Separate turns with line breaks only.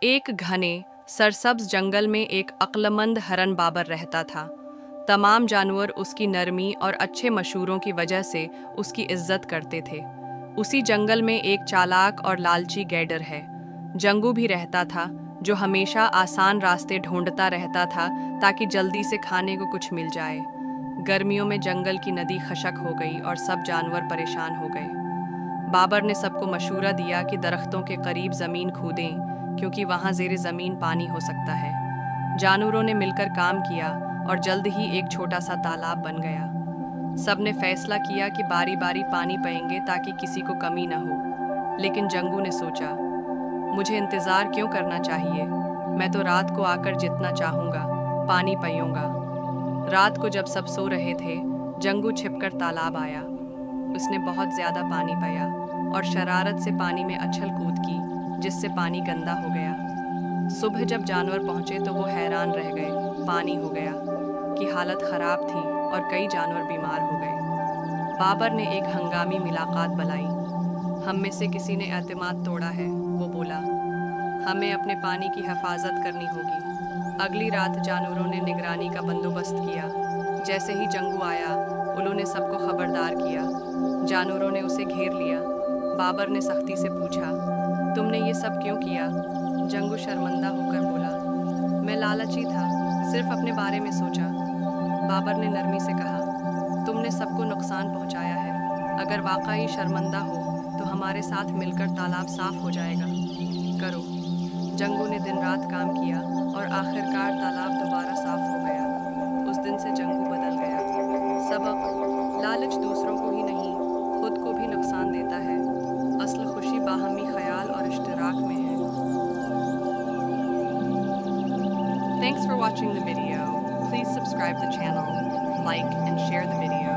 एक घने सरसब्ज जंगल में एक अक्लमंद हरन बाबर रहता था। तमाम जानवर उसकी नरमी और अच्छे मशूरों की वजह से उसकी इज्जत करते थे। उसी जंगल में एक चालाक और लालची गैडर है, जंगू भी रहता था, जो हमेशा आसान रास्ते ढूंढता रहता था ताकि जल्दी से खाने को कुछ मिल जाए। गर्मियों में जंगल की नदी खशक हो गई और सब जानवर परेशान हो गए। बाबर ने सबको मशूरा दिया कि दरख्तों के करीब ज़मीन खोदें, क्योंकि वहाँ ज़ेरे ज़मीन पानी हो सकता है। जानवरों ने मिलकर काम किया और जल्द ही एक छोटा सा तालाब बन गया। सब ने फैसला किया कि बारी बारी पानी पिएंगे ताकि किसी को कमी न हो। लेकिन जंगू ने सोचा, मुझे इंतज़ार क्यों करना चाहिए? मैं तो रात को आकर जितना चाहूँगा पानी पीऊँगा। रात को जब सब सो रहे थे, जंगू छिपकर तालाब आया। उसने बहुत ज़्यादा पानी पिया और शरारत से पानी में उछल कूद की, जिससे पानी गंदा हो गया। सुबह जब जानवर पहुँचे तो वो हैरान रह गए। पानी हो गया कि हालत ख़राब थी और कई जानवर बीमार हो गए। बाबर ने एक हंगामी मुलाकात बुलाई। हम में से किसी ने एतमाद तोड़ा है, वो बोला। हमें अपने पानी की हिफाजत करनी होगी। अगली रात जानवरों ने निगरानी का बंदोबस्त किया। जैसे ही जंगू आया, उन्होंने सबको खबरदार किया। जानवरों ने उसे घेर लिया। बाबर ने सख्ती से पूछा, तुमने ये सब क्यों किया? जंगू शर्मिंदा होकर बोला, मैं लालची था, सिर्फ अपने बारे में सोचा। बाबर ने नरमी से कहा, तुमने सबको नुकसान पहुंचाया है। अगर वाकई शर्मिंदा हो तो हमारे साथ मिलकर तालाब साफ हो जाएगा। करो। जंगू ने दिन रात काम किया और आखिरकार तालाब दोबारा साफ हो गया। उस दिन से जंगू बदल गया। सबक: लालच दूसरों को ही नहीं, खुद को भी नुकसान देता है। असल खुशी बाहमी ख्याल और इश्तिराक में है। Thanks for watching the video. Please subscribe the channel, like and share the video.